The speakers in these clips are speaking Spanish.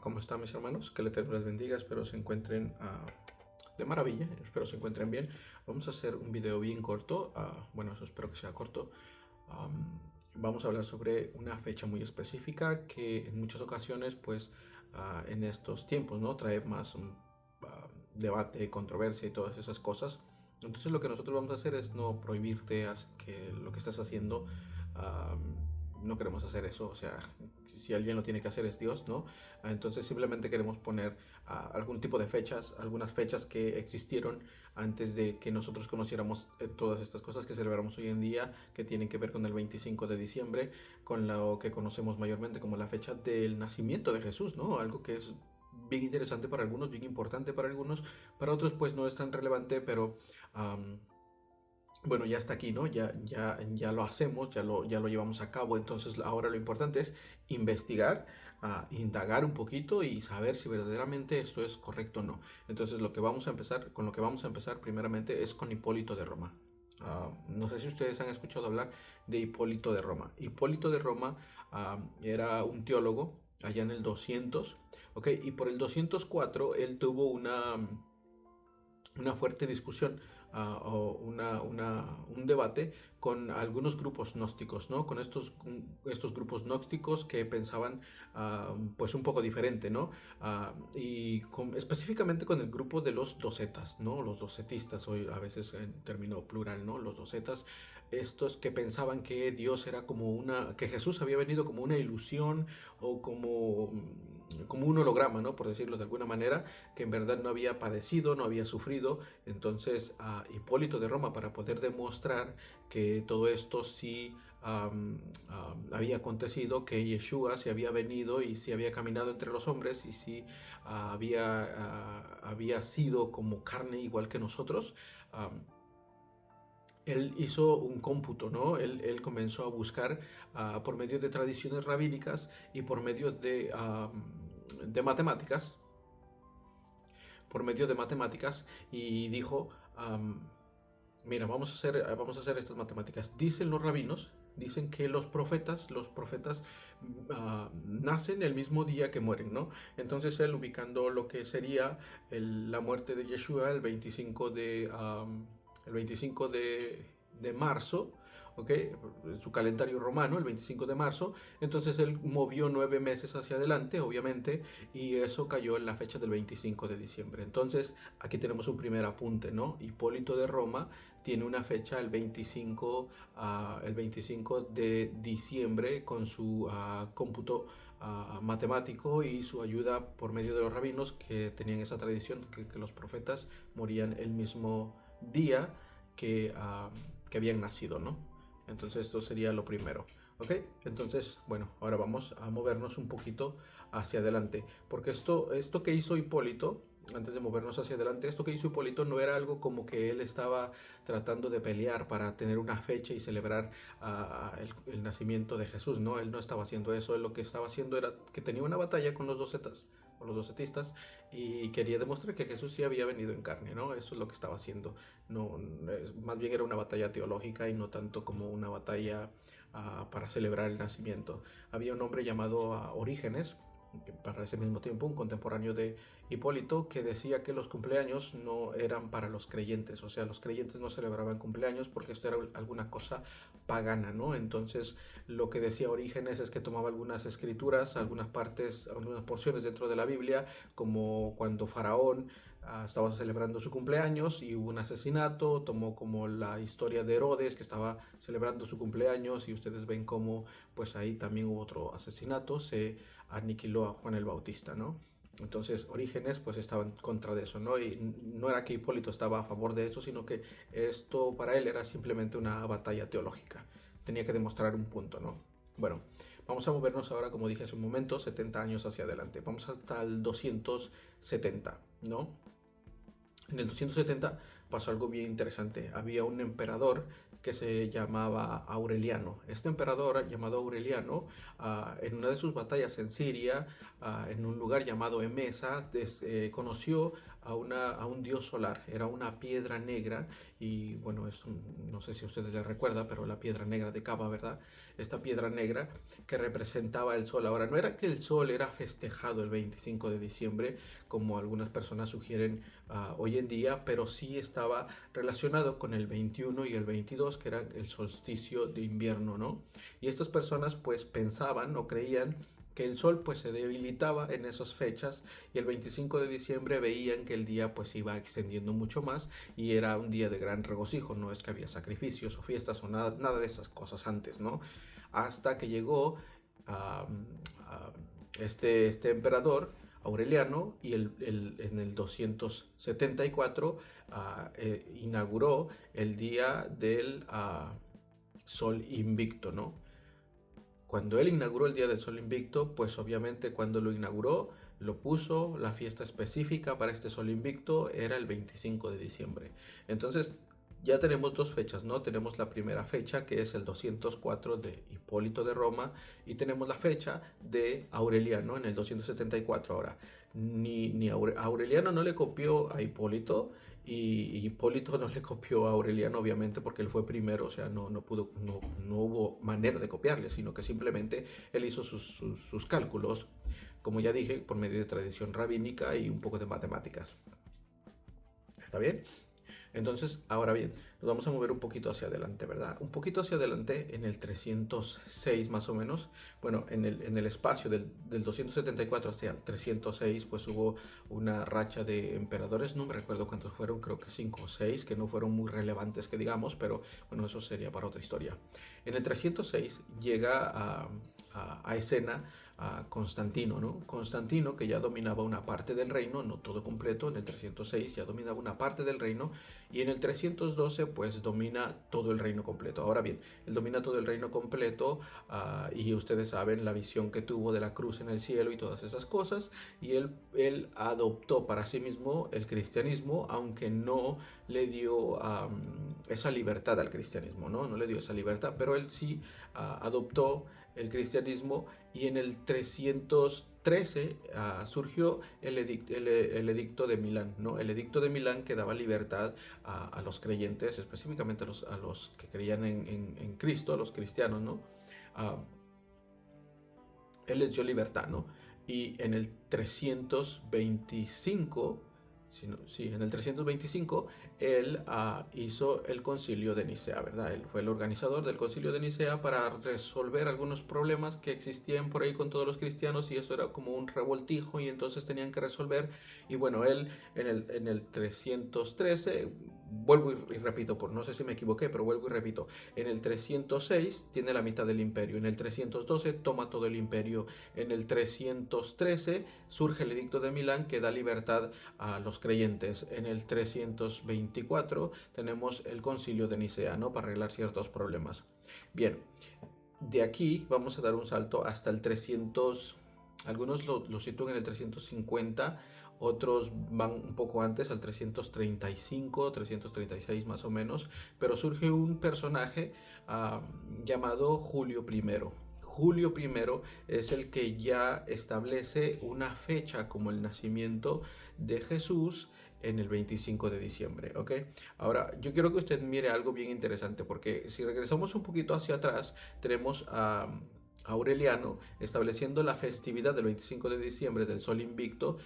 ¿Cómo están mis hermanos? Que el Eterno les bendiga, espero se encuentren de maravilla, espero se encuentren bien. Vamos a hacer un video bien corto, bueno, eso espero que sea corto. Vamos a hablar sobre una fecha muy específica que en muchas ocasiones, pues, en estos tiempos, ¿no? Trae más debate, controversia y todas esas cosas. Entonces lo que nosotros vamos a hacer es no prohibirte que lo que estás haciendo. No queremos hacer eso, o sea, si alguien lo tiene que hacer es Dios, ¿no? Entonces simplemente queremos poner algún tipo de fechas, algunas fechas que existieron antes de que nosotros conociéramos todas estas cosas que celebramos hoy en día, que tienen que ver con el 25 de diciembre, con lo que conocemos mayormente como la fecha del nacimiento de Jesús, ¿no? Algo que es bien interesante para algunos, bien importante para otros pues no es tan relevante, pero bueno, ya está aquí, ¿no? Ya lo hacemos, ya lo llevamos a cabo. Entonces ahora lo importante es investigar, indagar un poquito y saber si verdaderamente esto es correcto o no. Entonces con lo que vamos a empezar primeramente es con Hipólito de Roma. No sé si ustedes han escuchado hablar de Hipólito de Roma. Hipólito de Roma era un teólogo allá en el 200, ¿ok? Y por el 204 él tuvo una fuerte discusión o un debate con algunos grupos gnósticos, ¿no? Con estos grupos gnósticos que pensaban pues un poco diferente, ¿no? Específicamente con el grupo de los docetas, ¿no? Los docetistas, hoy a veces en término plural, ¿no? Los docetas, estos que pensaban que Dios era que Jesús había venido como una ilusión o como un holograma, ¿no? Por decirlo de alguna manera, que en verdad no había padecido, no había sufrido. Entonces Hipólito de Roma, para poder demostrar que todo esto sí había acontecido, que Yeshua se había venido y sí había caminado entre los hombres y sí había sido como carne igual que nosotros, él hizo un cómputo, ¿no? Él comenzó a buscar por medio de tradiciones rabínicas y por medio de matemáticas, y dijo, mira, vamos a hacer estas matemáticas. Dicen los rabinos, dicen que los profetas nacen el mismo día que mueren, ¿no? Entonces él, ubicando lo que sería la muerte de Yeshua el 25 de marzo, ¿ok? Su calendario romano, el 25 de marzo. Entonces él movió 9 meses hacia adelante, obviamente, y eso cayó en la fecha del 25 de diciembre. Entonces aquí tenemos un primer apunte, ¿no? Hipólito de Roma tiene una fecha el 25 de diciembre con su cómputo matemático y su ayuda por medio de los rabinos que tenían esa tradición que los profetas morían el mismo día que habían nacido, ¿no? Entonces esto sería lo primero. ¿Ok? Entonces, bueno, ahora vamos a movernos un poquito hacia adelante. Porque esto que hizo Hipólito, antes de movernos hacia adelante, esto que hizo Hipólito no era algo como que él estaba tratando de pelear para tener una fecha y celebrar el nacimiento de Jesús, ¿no? Él no estaba haciendo eso. Él lo que estaba haciendo era que tenía una batalla con los docetas o los docetistas y quería demostrar que Jesús sí había venido en carne, ¿no? Eso es lo que estaba haciendo. No, más bien era una batalla teológica y no tanto como una batalla para celebrar el nacimiento. Había un hombre llamado Orígenes, para ese mismo tiempo un contemporáneo de Hipólito, que decía que los cumpleaños no eran para los creyentes, o sea, los creyentes no celebraban cumpleaños porque esto era alguna cosa pagana, ¿no? Entonces lo que decía Orígenes es que tomaba algunas escrituras, algunas partes, algunas porciones dentro de la Biblia, como cuando Faraón estaba celebrando su cumpleaños y hubo un asesinato, tomó como la historia de Herodes que estaba celebrando su cumpleaños y ustedes ven cómo pues ahí también hubo otro asesinato, se aniquiló a Juan el Bautista, ¿no? Entonces Orígenes pues estaba en contra de eso, ¿no? Y no era que Hipólito estaba a favor de eso, sino que esto para él era simplemente una batalla teológica. Tenía que demostrar un punto, ¿no? Bueno, vamos a movernos ahora, como dije hace un momento, 70 años hacia adelante. Vamos hasta el 270, ¿no? En el 270 pasó algo bien interesante. Había un emperador que se llamaba Aureliano. Este emperador llamado Aureliano, en una de sus batallas en Siria, en un lugar llamado Emesa, conoció a un dios solar. Era una piedra negra y bueno, no sé si ustedes les recuerda, pero la piedra negra de Cava, ¿verdad? Esta piedra negra que representaba el sol. Ahora, no era que el sol era festejado el 25 de diciembre, como algunas personas sugieren hoy en día, pero sí estaba relacionado con el 21 y el 22, que era el solsticio de invierno, ¿no? Y estas personas pues pensaban o creían que el sol pues se debilitaba en esas fechas y el 25 de diciembre veían que el día pues iba extendiendo mucho más y era un día de gran regocijo. No es que había sacrificios o fiestas o nada de esas cosas antes, ¿no? Hasta que llegó uh, este emperador Aureliano y en el 274 inauguró el día del Sol Invicto, ¿no? Cuando él inauguró el Día del Sol Invicto, pues obviamente cuando lo inauguró, lo puso, la fiesta específica para este Sol Invicto era el 25 de diciembre. Entonces ya tenemos dos fechas, ¿no? Tenemos la primera fecha que es el 204 de Hipólito de Roma y tenemos la fecha de Aureliano en el 274. Ahora, ni Aureliano no le copió a Hipólito y Hipólito no le copió a Aureliano, obviamente, porque él fue primero, o sea, no hubo manera de copiarle, sino que simplemente él hizo sus cálculos, como ya dije, por medio de tradición rabínica y un poco de matemáticas. ¿Está bien? Entonces, ahora bien, nos vamos a mover un poquito hacia adelante, ¿verdad? Un poquito hacia adelante en el 306 más o menos. Bueno, en el espacio del 274 hacia el 306, pues hubo una racha de emperadores. No me recuerdo cuántos fueron, creo que 5 o 6, que no fueron muy relevantes, que digamos, pero bueno, eso sería para otra historia. En el 306 llega a escena a Constantino, ¿no? Constantino, que ya dominaba una parte del reino, no todo completo, en el 306 ya dominaba una parte del reino, y en el 312 pues domina todo el reino completo. Ahora bien, él domina todo el reino completo y ustedes saben la visión que tuvo de la cruz en el cielo y todas esas cosas, y él adoptó para sí mismo el cristianismo, aunque no le dio esa libertad al cristianismo, ¿no? No le dio esa libertad, pero él sí adoptó el cristianismo y en el 313 surgió el edicto de Milán, ¿no? El edicto de Milán que daba libertad a los creyentes, específicamente a los que creían en Cristo, a los cristianos, ¿no? Uh, Él les dio libertad, ¿no? Y en el 325, sí, en el 325, él hizo el concilio de Nicea, ¿verdad? Él fue el organizador del concilio de Nicea para resolver algunos problemas que existían por ahí con todos los cristianos y eso era como un revoltijo y entonces tenían que resolver. Y bueno, él en el 313, vuelvo y repito, no sé si me equivoqué, pero vuelvo y repito, en el 306 tiene la mitad del imperio, en el 312 toma todo el imperio, en el 313 surge el edicto de Milán que da libertad a los creyentes, en el 324 tenemos el concilio de Nicea, ¿no? Para arreglar ciertos problemas. Bien, de aquí vamos a dar un salto hasta el 300, algunos lo sitúan en el 350, otros van un poco antes, al 335, 336 más o menos, pero surge un personaje llamado Julio I. Julio I es el que ya establece una fecha como el nacimiento de Jesús en el 25 de diciembre, ¿ok? Ahora, yo quiero que usted mire algo bien interesante, porque si regresamos un poquito hacia atrás, tenemos a Aureliano estableciendo la festividad del 25 de diciembre del Sol Invicto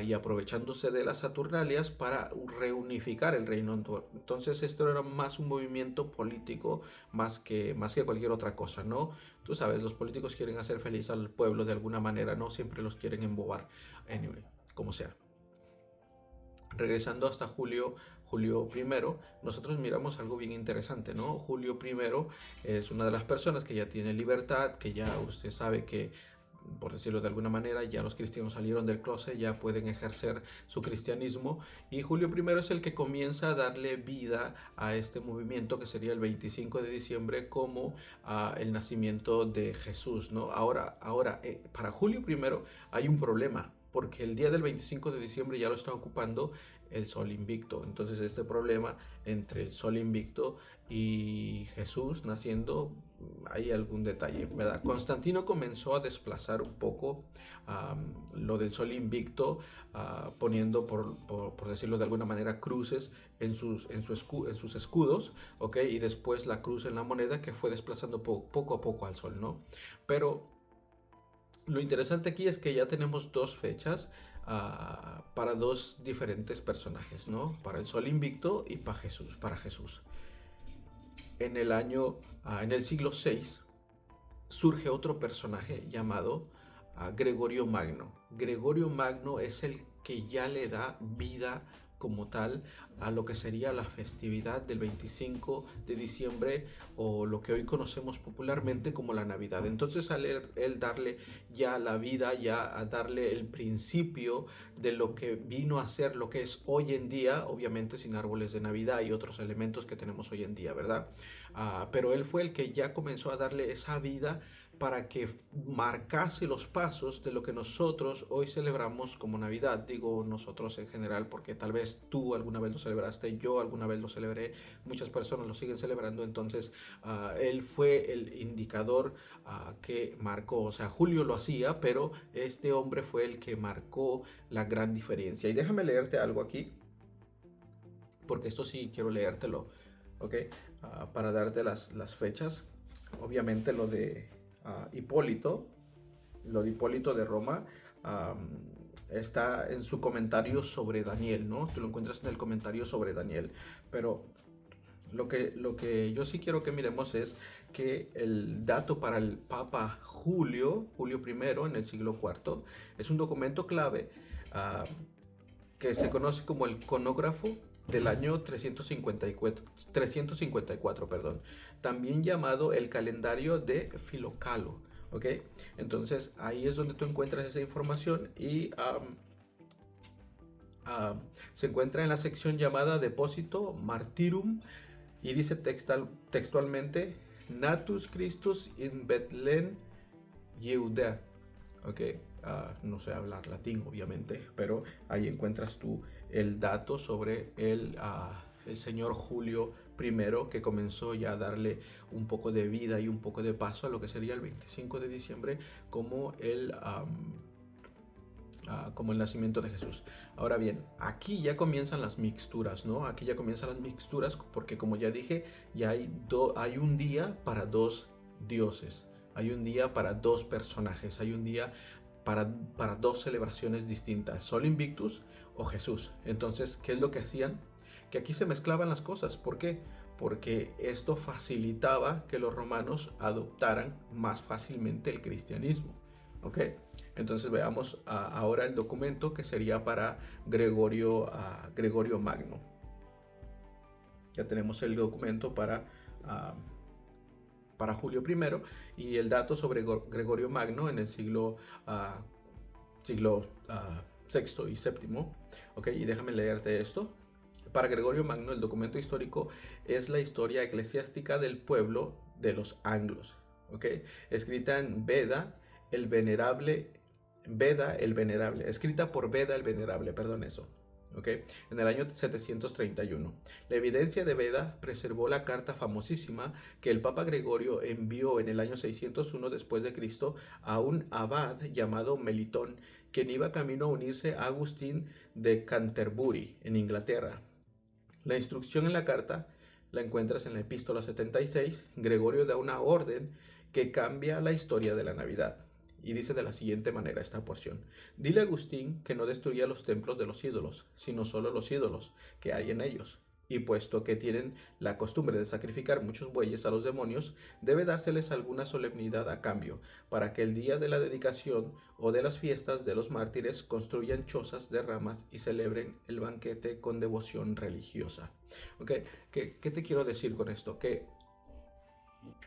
y aprovechándose de las Saturnalias para reunificar el reino. Entonces esto era más un movimiento político más que cualquier otra cosa, ¿no? Tú sabes, los políticos quieren hacer feliz al pueblo de alguna manera, no siempre los quieren embobar. Anyway, como sea. Regresando hasta Julio I, nosotros miramos algo bien interesante, ¿no? Julio I es una de las personas que ya tiene libertad, que ya usted sabe que, por decirlo de alguna manera, ya los cristianos salieron del closet, ya pueden ejercer su cristianismo, y Julio I es el que comienza a darle vida a este movimiento que sería el 25 de diciembre como el nacimiento de Jesús, ¿no? Ahora para Julio I hay un problema, porque el día del 25 de diciembre ya lo está ocupando el Sol Invicto. Entonces este problema entre el Sol Invicto y Jesús naciendo hay algún detalle, ¿verdad? Constantino comenzó a desplazar un poco lo del sol invicto, poniendo, por decirlo de alguna manera, cruces en sus escudos, ¿ok? Y después la cruz en la moneda, que fue desplazando poco a poco al sol, ¿no? Pero lo interesante aquí es que ya tenemos dos fechas para dos diferentes personajes, ¿no? Para el sol invicto y para Jesús. En el siglo VI surge otro personaje llamado Gregorio Magno. Gregorio Magno es el que ya le da vida como tal a lo que sería la festividad del 25 de diciembre, o lo que hoy conocemos popularmente como la Navidad. Entonces, al él darle ya la vida, ya a darle el principio de lo que vino a ser lo que es hoy en día, obviamente sin árboles de Navidad y otros elementos que tenemos hoy en día, ¿verdad? Pero él fue el que ya comenzó a darle esa vida para que marcase los pasos de lo que nosotros hoy celebramos como Navidad. Digo nosotros en general porque tal vez tú alguna vez lo celebraste, yo alguna vez lo celebré, muchas personas lo siguen celebrando. Entonces él fue el indicador que marcó, o sea, Julio lo hacía, pero este hombre fue el que marcó la gran diferencia. Y déjame leerte algo aquí, porque esto sí quiero leértelo, ¿ok? Para darte las fechas. Obviamente Hipólito, lo de Hipólito de Roma, está en su comentario sobre Daniel, ¿no? Tú lo encuentras en el comentario sobre Daniel. Pero lo que yo sí quiero que miremos es que el dato para el Papa Julio I en el siglo IV es un documento clave que se conoce como el conógrafo del año 354, perdón, también llamado el calendario de Filocalo, ¿ok? Entonces ahí es donde tú encuentras esa información y se encuentra en la sección llamada Depósito Martyrum y dice textualmente Natus Christus in Bethlehem Yehuda, ¿ok? No sé hablar latín, obviamente, pero ahí encuentras tú el dato sobre el señor Julio I, que comenzó ya a darle un poco de vida y un poco de paso a lo que sería el 25 de diciembre como el nacimiento de Jesús. Ahora bien, aquí ya comienzan las mixturas, ¿no? Aquí ya comienzan las mixturas porque, como ya dije, ya hay un día para dos dioses. Hay un día para dos personajes, hay un día para dos celebraciones distintas, Sol Invictus o Jesús. Entonces, ¿qué es lo que hacían? Que aquí se mezclaban las cosas. ¿Por qué? Porque esto facilitaba que los romanos adoptaran más fácilmente el cristianismo. ¿Ok? Entonces veamos ahora el documento que sería para Gregorio Magno. Ya tenemos el documento para Julio I y el dato sobre Gregorio Magno en el siglo VI y VII. ¿Ok? Y déjame leerte esto. Para Gregorio Magno, el documento histórico es la historia eclesiástica del pueblo de los anglos, ¿ok? Escrita en escrita por Beda el Venerable, perdón eso, ¿ok? En el año 731. La evidencia de Beda preservó la carta famosísima que el Papa Gregorio envió en el año 601 después de Cristo a un abad llamado Melitón, quien iba camino a unirse a Agustín de Canterbury en Inglaterra. La instrucción en la carta la encuentras en la epístola 76. Gregorio da una orden que cambia la historia de la Navidad. Y dice de la siguiente manera esta porción: dile a Agustín que no destruya los templos de los ídolos, sino solo los ídolos que hay en ellos. Y puesto que tienen la costumbre de sacrificar muchos bueyes a los demonios, debe dárseles alguna solemnidad a cambio, para que el día de la dedicación o de las fiestas de los mártires construyan chozas de ramas y celebren el banquete con devoción religiosa. ¿Okay? ¿Qué te quiero decir con esto? Que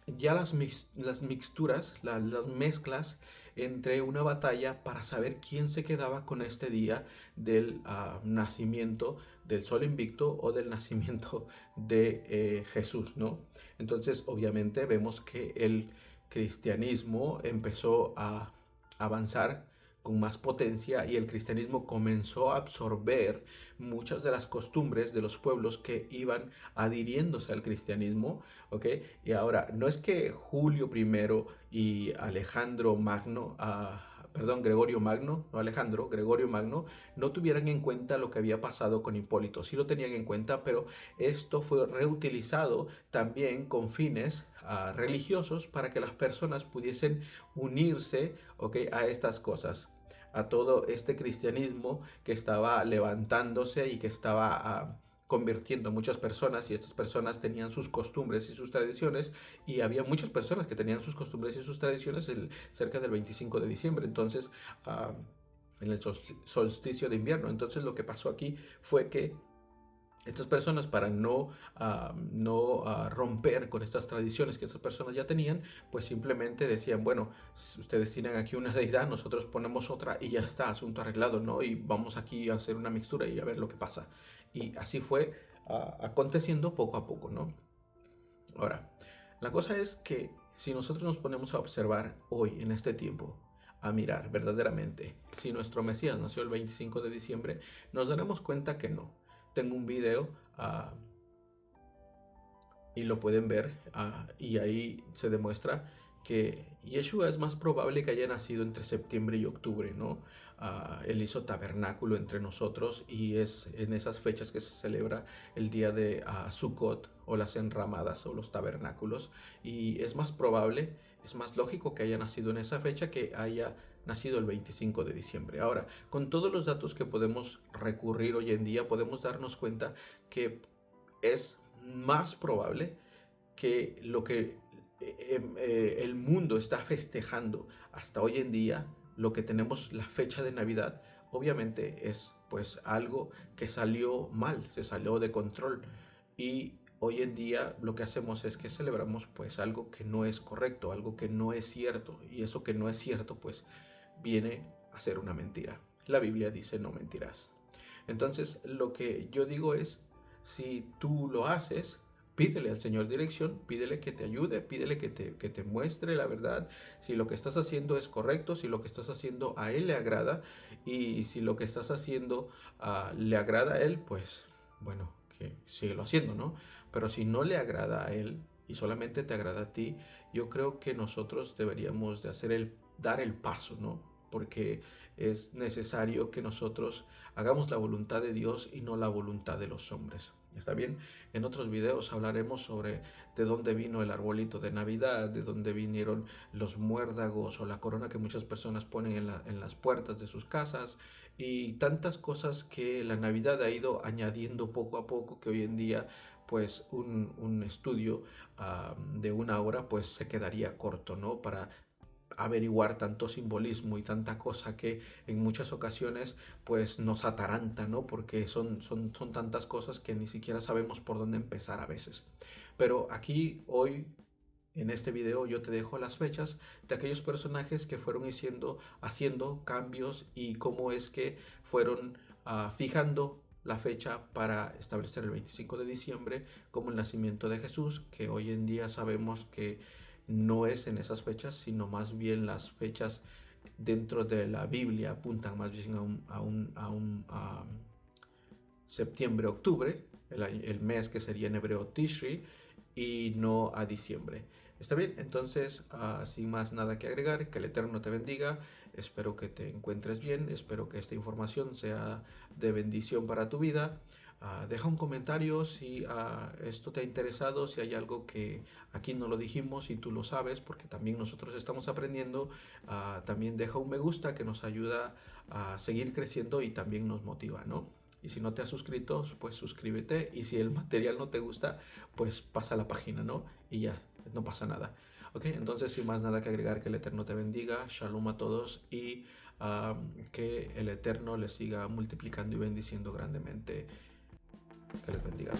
ya las mixturas, las mezclas entre una batalla para saber quién se quedaba con este día del nacimiento del Sol Invicto o del nacimiento de Jesús, ¿no? Entonces, obviamente vemos que el cristianismo empezó a avanzar con más potencia y el cristianismo comenzó a absorber muchas de las costumbres de los pueblos que iban adhiriéndose al cristianismo, ¿ok? Y ahora, no es que Julio I y Alejandro Magno, perdón, Gregorio Magno, no Alejandro, Gregorio Magno, no tuvieran en cuenta lo que había pasado con Hipólito. Sí lo tenían en cuenta, pero esto fue reutilizado también con fines religiosos para que las personas pudiesen unirse, ¿okay?, a estas cosas, a todo este cristianismo que estaba levantándose y que estaba convirtiendo a muchas personas, y estas personas tenían sus costumbres y sus tradiciones, y había muchas personas que tenían sus costumbres y sus tradiciones cerca del 25 de diciembre, entonces en el solsticio de invierno. Entonces lo que pasó aquí fue que estas personas, para no romper con estas tradiciones que estas personas ya tenían, pues simplemente decían, bueno, ustedes tienen aquí una deidad, nosotros ponemos otra y ya está, asunto arreglado, ¿no? Y vamos aquí a hacer una mixtura y a ver lo que pasa. Y así fue aconteciendo poco a poco, ¿no? Ahora, la cosa es que si nosotros nos ponemos a observar hoy, en este tiempo, a mirar verdaderamente si nuestro Mesías nació el 25 de diciembre, nos daremos cuenta que no. Tengo un video y lo pueden ver, y ahí se demuestra que Yeshua es más probable que haya nacido entre septiembre y octubre, ¿no? Él hizo tabernáculo entre nosotros y es en esas fechas que se celebra el día de Sukkot, o las enramadas o los tabernáculos, y es más probable, es más lógico que haya nacido en esa fecha que haya nacido el 25 de diciembre. Ahora, con todos los datos que podemos recurrir hoy en día, podemos darnos cuenta que es más probable que lo que el mundo está festejando hasta hoy en día, lo que tenemos la fecha de Navidad, obviamente es pues algo que salió mal, se salió de control, y hoy en día lo que hacemos es que celebramos pues algo que no es correcto, algo que no es cierto, y eso que no es cierto pues viene a ser una mentira. La Biblia dice no mentirás. Entonces lo que yo digo es, si tú lo haces, pídele al Señor dirección, pídele que te ayude, pídele que te muestre la verdad, si lo que estás haciendo es correcto, si lo que estás haciendo a Él le agrada, y si lo que estás haciendo le agrada a Él, pues bueno, que síguelo haciendo, ¿no? Pero si no le agrada a Él y solamente te agrada a ti, yo creo que nosotros deberíamos de dar el paso, ¿no? Porque es necesario que nosotros hagamos la voluntad de Dios y no la voluntad de los hombres. ¿Está bien? En otros videos hablaremos sobre de dónde vino el arbolito de Navidad, de dónde vinieron los muérdagos o la corona que muchas personas ponen en las puertas de sus casas, y tantas cosas que la Navidad ha ido añadiendo poco a poco, que hoy en día pues un estudio de una hora pues se quedaría corto, ¿no? Para averiguar tanto simbolismo y tanta cosa que en muchas ocasiones pues nos ataranta, ¿no? Porque son tantas cosas que ni siquiera sabemos por dónde empezar a veces. Pero aquí hoy en este video yo te dejo las fechas de aquellos personajes que fueron haciendo cambios, y cómo es que fueron fijando la fecha para establecer el 25 de diciembre como el nacimiento de Jesús, que hoy en día sabemos que no es en esas fechas, sino más bien las fechas dentro de la Biblia apuntan más bien a septiembre-octubre, el mes que sería en hebreo Tishri, y no a diciembre. ¿Está bien? Entonces, sin más nada que agregar, que el Eterno te bendiga. Espero que te encuentres bien, espero que esta información sea de bendición para tu vida. Deja un comentario si esto te ha interesado, si hay algo que aquí no lo dijimos y tú lo sabes, porque también nosotros estamos aprendiendo. También deja un me gusta, que nos ayuda a seguir creciendo y también nos motiva, ¿no? Y si no te has suscrito, pues suscríbete, y si el material no te gusta, pues pasa a la página, ¿no? Y ya, no pasa nada. Ok, entonces sin más nada que agregar, que el Eterno te bendiga, shalom a todos, y que el Eterno les siga multiplicando y bendiciendo grandemente. Que les bendiga.